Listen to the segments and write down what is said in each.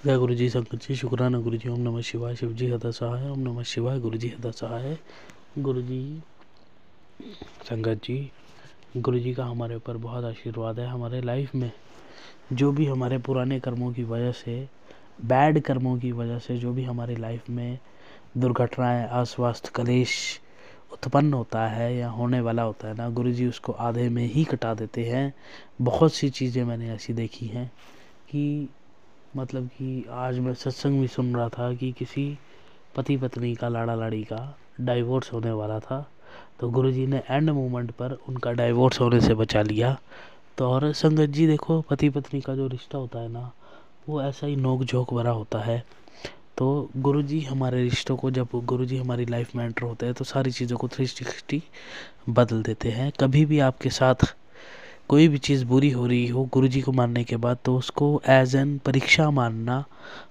जय गुरु जी, संगत जी, शुक्राना गुरु जी। ओम नमः शिवाय। शिव जी सदा सहाय। ओम नमः शिवाय। गुरु जी सदा सहाय। गुरु जी, संगत जी, गुरु जी का हमारे ऊपर बहुत आशीर्वाद है। हमारे लाइफ में जो भी हमारे पुराने कर्मों की वजह से, बैड कर्मों की वजह से जो भी हमारी लाइफ में दुर्घटनाएं, अस्वास्थ्य, कलेश उत्पन्न होता है या होने वाला होता है ना, गुरु जी उसको आधे में ही कटा देते हैं। बहुत सी चीज़ें मैंने ऐसी देखी हैं कि मतलब कि आज मैं सत्संग भी सुन रहा था कि किसी पति पत्नी का, लाड़ा लाड़ी का डाइवोर्स होने वाला था, तो गुरुजी ने एंड मोमेंट पर उनका डाइवोर्स होने से बचा लिया। तो और संगत जी देखो, पति पत्नी का जो रिश्ता होता है ना, वो ऐसा ही नोक झोंक भरा होता है। तो गुरुजी हमारे रिश्तों को, जब गुरुजी हमारी लाइफ में एंटर होते हैं तो सारी चीज़ों को 360 बदल देते हैं। कभी भी आपके साथ कोई भी चीज़ बुरी हो रही हो गुरुजी को मानने के बाद, तो उसको एज एन परीक्षा मानना,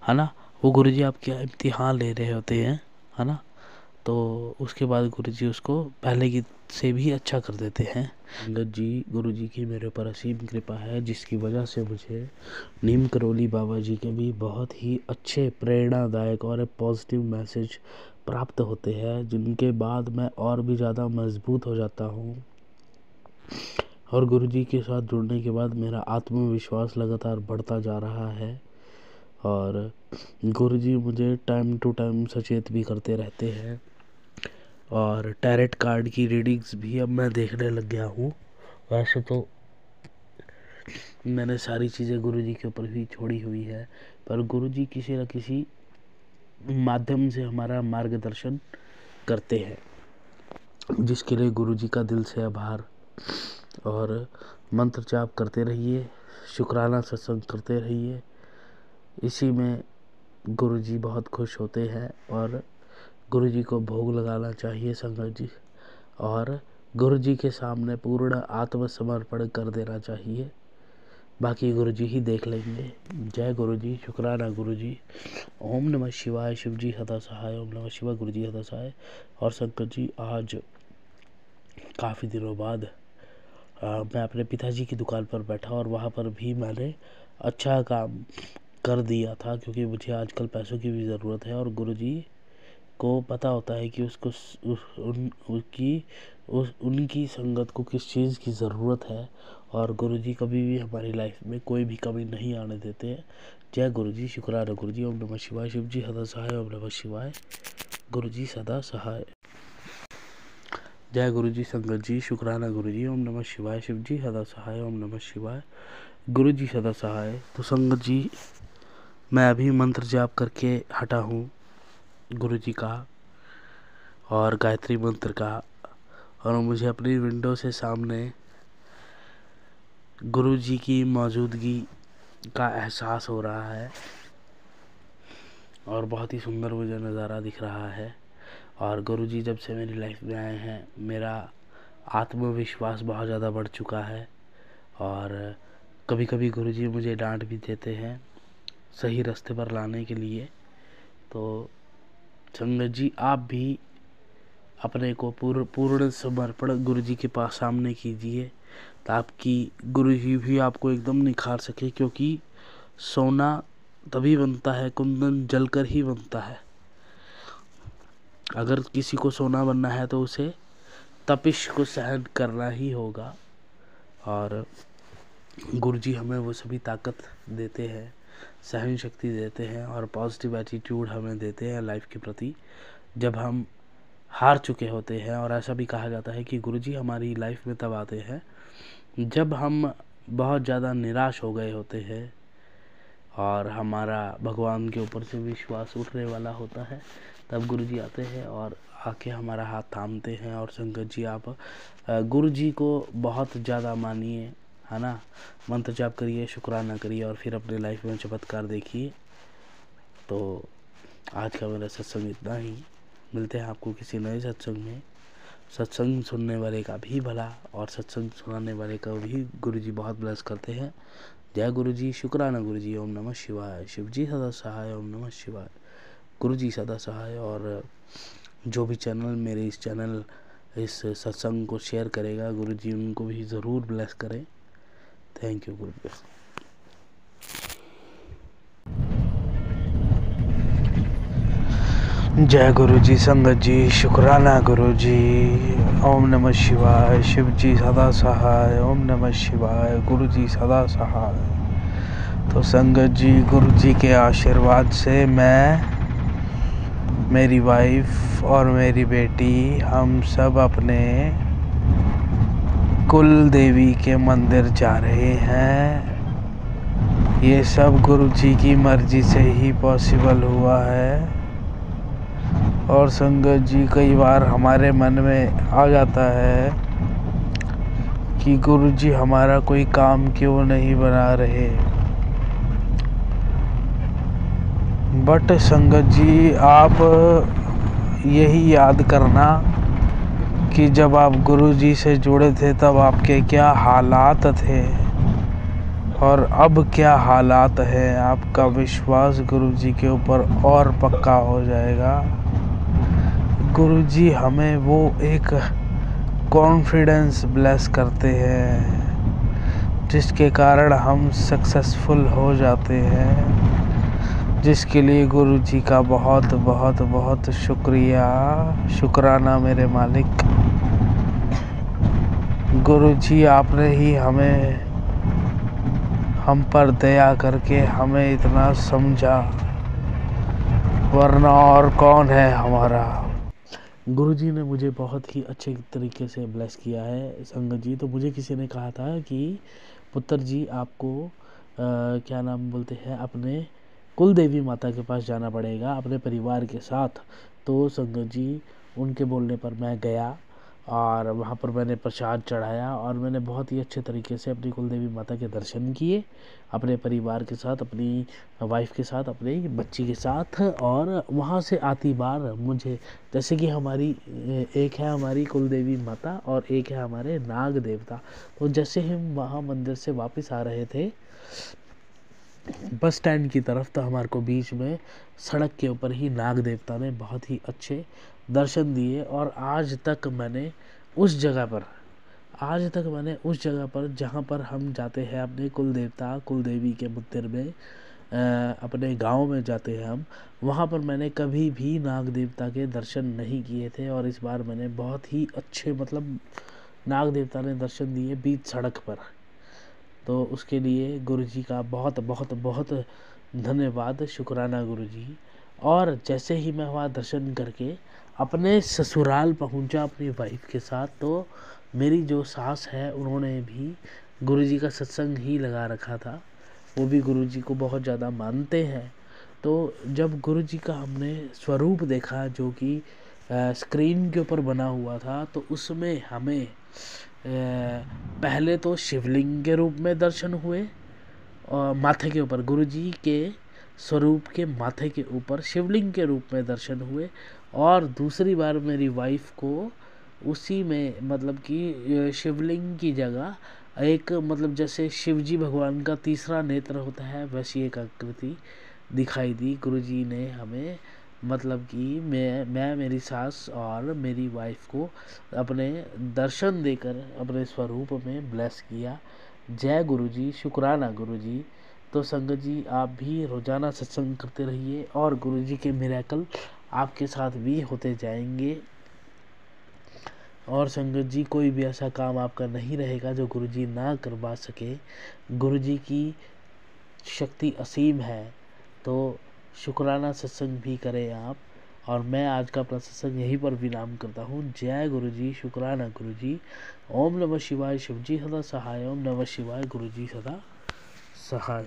है ना। वो गुरुजी आपके इम्तिहान ले रहे होते हैं, है ना। तो उसके बाद गुरुजी उसको पहले की से भी अच्छा कर देते हैं। संगत जी, गुरुजी की मेरे ऊपर असीम कृपा है, जिसकी वजह से मुझे नीम करोली बाबा जी के भी बहुत ही अच्छे, प्रेरणादायक और पॉजिटिव मैसेज प्राप्त होते हैं, जिनके बाद मैं और भी ज़्यादा मजबूत हो जाता हूँ। और गुरुजी के साथ जुड़ने के बाद मेरा आत्मविश्वास लगातार बढ़ता जा रहा है। और गुरुजी मुझे टाइम टू टाइम सचेत भी करते रहते हैं। और टैरेट कार्ड की रीडिंग्स भी अब मैं देखने लग गया हूँ। वैसे तो मैंने सारी चीज़ें गुरुजी के ऊपर ही छोड़ी हुई है, पर गुरुजी किसी न किसी माध्यम से हमारा मार्गदर्शन करते हैं, जिसके लिए गुरुजी का दिल से आभार। और मंत्र जाप करते रहिए, शुक्राना सत्संग करते रहिए, इसी में गुरुजी बहुत खुश होते हैं। और गुरुजी को भोग लगाना चाहिए संगत जी, और गुरुजी के सामने पूर्ण आत्मसमर्पण कर देना चाहिए। बाकी गुरुजी ही देख लेंगे। जय गुरुजी, शुक्राना गुरुजी। ओम नमः शिवाय। शिव जी सदा सहाय। ओम नमः शिवाय। गुरुजी सदा सहाय। और संगत जी, आज काफ़ी दिनों बाद मैं अपने पिताजी की दुकान पर बैठा, और वहाँ पर भी मैंने अच्छा काम कर दिया था, क्योंकि मुझे आजकल पैसों की भी ज़रूरत है। और गुरुजी को पता होता है कि उसको उनकी संगत को किस चीज़ की ज़रूरत है। और गुरुजी कभी भी हमारी लाइफ में कोई भी कमी नहीं आने देते हैं। जय गुरुजी, शुक्राना गुरुजी। ओम नमः शिवाय। शिव जी सदा सहाय। ओम नमः शिवाय। गुरुजी सदा सहाय। जय गुरुजी, संगत जी, शुक्राना गुरुजी। ओम नमः शिवाय। शिव जी सदा सहाय। ओम नमः शिवाय। गुरुजी सदा सहाय। तो संगत जी, मैं अभी मंत्र जाप करके हटा हूँ गुरुजी का और गायत्री मंत्र का, और मुझे अपनी विंडो से सामने गुरुजी की मौजूदगी का एहसास हो रहा है, और बहुत ही सुंदर मुझे नज़ारा दिख रहा है। और गुरुजी जब से मेरी लाइफ में आए हैं, मेरा आत्मविश्वास बहुत ज़्यादा बढ़ चुका है। और कभी कभी गुरुजी मुझे डांट भी देते हैं सही रास्ते पर लाने के लिए। तो संगत जी, आप भी अपने को पूर्ण समर्पण गुरुजी के पास सामने कीजिए, ताकि गुरुजी भी आपको एकदम निखार सके। क्योंकि सोना तभी बनता है, कुंदन जलकर ही बनता है। अगर किसी को सोना बनना है तो उसे तपिश को सहन करना ही होगा। और गुरुजी हमें वो सभी ताकत देते हैं, सहन शक्ति देते हैं, और पॉजिटिव एटीट्यूड हमें देते हैं लाइफ के प्रति, जब हम हार चुके होते हैं। और ऐसा भी कहा जाता है कि गुरुजी हमारी लाइफ में तब आते हैं जब हम बहुत ज़्यादा निराश हो गए होते हैं, और हमारा भगवान के ऊपर से विश्वास उठने वाला होता है। तब गुरुजी आते हैं और आके हमारा हाथ थामते हैं। और संगत जी, आप गुरुजी को बहुत ज़्यादा मानिए, है ना। मंत्र जाप करिए, शुक्राना करिए, और फिर अपने लाइफ में चमत्कार देखिए। तो आज का मेरा सत्संग इतना ही। मिलते हैं आपको किसी नए सत्संग में। सत्संग सुनने वाले का भी भला, और सत्संग सुनाने वाले का भी गुरुजी बहुत ब्लेस करते हैं। जय गुरुजी, शुक्राना गुरुजी। ओम नमः शिवाय। शिव जी सदा सहाय। ओम नमः शिवाय। गुरुजी सदा सहाय। और जो भी चैनल मेरे इस सत्संग को शेयर करेगा, गुरुजी उनको भी ज़रूर ब्लेस करें। थैंक यू गुरुजी। जय गुरु जी, संगत जी, शुक्राना गुरु जी। ओम नमः शिवाय। शिव जी सदा सहाय। ओम नमः शिवाय। गुरु जी सदा सहाय। तो संगत जी, गुरु जी के आशीर्वाद से मैं, मेरी वाइफ और मेरी बेटी, हम सब अपने कुल देवी के मंदिर जा रहे हैं। ये सब गुरु जी की मर्जी से ही पॉसिबल हुआ है। और संगत जी, कई बार हमारे मन में आ जाता है कि गुरु जी हमारा कोई काम क्यों नहीं बना रहे। बट संगत जी, आप यही याद करना कि जब आप गुरु जी से जुड़े थे तब आपके क्या हालात थे और अब क्या हालात हैं। आपका विश्वास गुरु जी के ऊपर और पक्का हो जाएगा। गुरु जी हमें वो एक कॉन्फिडेंस ब्लेस करते हैं जिसके कारण हम सक्सेसफुल हो जाते हैं, जिसके लिए गुरु जी का बहुत बहुत बहुत शुक्रिया, शुक्राना मेरे मालिक। गुरु जी, आपने ही हम पर दया करके हमें इतना समझा, वरना और कौन है हमारा। गुरु जी ने मुझे बहुत ही अच्छे तरीके से ब्लेस किया है संगत जी। तो मुझे किसी ने कहा था कि पुत्र जी, आपको क्या नाम बोलते हैं, अपने कुल देवी माता के पास जाना पड़ेगा अपने परिवार के साथ। तो संगत जी, उनके बोलने पर मैं गया और वहाँ पर मैंने प्रसाद चढ़ाया और मैंने बहुत ही अच्छे तरीके से अपनी कुल देवी माता के दर्शन किए अपने परिवार के साथ, अपनी वाइफ के साथ, अपनी बच्ची के साथ। और वहाँ से आती बार मुझे, जैसे कि एक है हमारी कुल देवी माता और एक है हमारे नाग देवता। तो जैसे हम वहाँ मंदिर से वापस आ रहे थे बस स्टैंड की तरफ, तो हमारे को बीच में सड़क के ऊपर ही नाग देवता ने बहुत ही अच्छे दर्शन दिए। और आज तक मैंने उस जगह पर जहाँ पर हम जाते हैं अपने कुल देवता कुल देवी के मंदिर में, अपने गांव में जाते हैं हम, वहाँ पर मैंने कभी भी नाग देवता के दर्शन नहीं किए थे। और इस बार मैंने बहुत ही अच्छे, मतलब नाग देवता ने दर्शन दिए बीच सड़क पर। तो उसके लिए गुरु जी का बहुत बहुत बहुत धन्यवाद, शुक्राना गुरु जी। और जैसे ही मैं वहाँ दर्शन करके अपने ससुराल पहुँचा अपनी वाइफ के साथ, तो मेरी जो सास है उन्होंने भी गुरु जी का सत्संग ही लगा रखा था। वो भी गुरु जी को बहुत ज़्यादा मानते हैं। तो जब गुरु जी का हमने स्वरूप देखा जो कि स्क्रीन के ऊपर बना हुआ था, तो उसमें हमें पहले तो शिवलिंग के रूप में दर्शन हुए और माथे के ऊपर गुरु जी के स्वरूप के माथे के ऊपर शिवलिंग के रूप में दर्शन हुए। और दूसरी बार मेरी वाइफ को उसी में, मतलब कि शिवलिंग की जगह एक, मतलब जैसे शिवजी भगवान का तीसरा नेत्र होता है, वैसी एक आकृति दिखाई दी। गुरु जी ने हमें, मतलब कि मैं मेरी सास और मेरी वाइफ को अपने दर्शन देकर अपने स्वरूप में ब्लेस किया। जय गुरु जी, शुक्राना गुरु जी। तो संगत जी, आप भी रोज़ाना सत्संग करते रहिए और गुरु जी के मिरेकल आपके साथ भी होते जाएंगे। और संगत जी, कोई भी ऐसा काम आपका नहीं रहेगा जो गुरु जी ना करवा सके। गुरु जी की शक्ति असीम है। तो शुक्राना सत्संग भी करें आप। और मैं आज का अपना सत्संग यहीं पर विराम करता हूँ। जय गुरु जी, शुक्राना गुरु जी। ओम नमः शिवाय। शिव जी सदा सहाय। ओम नमः शिवाय। गुरु जी सदा सहाय।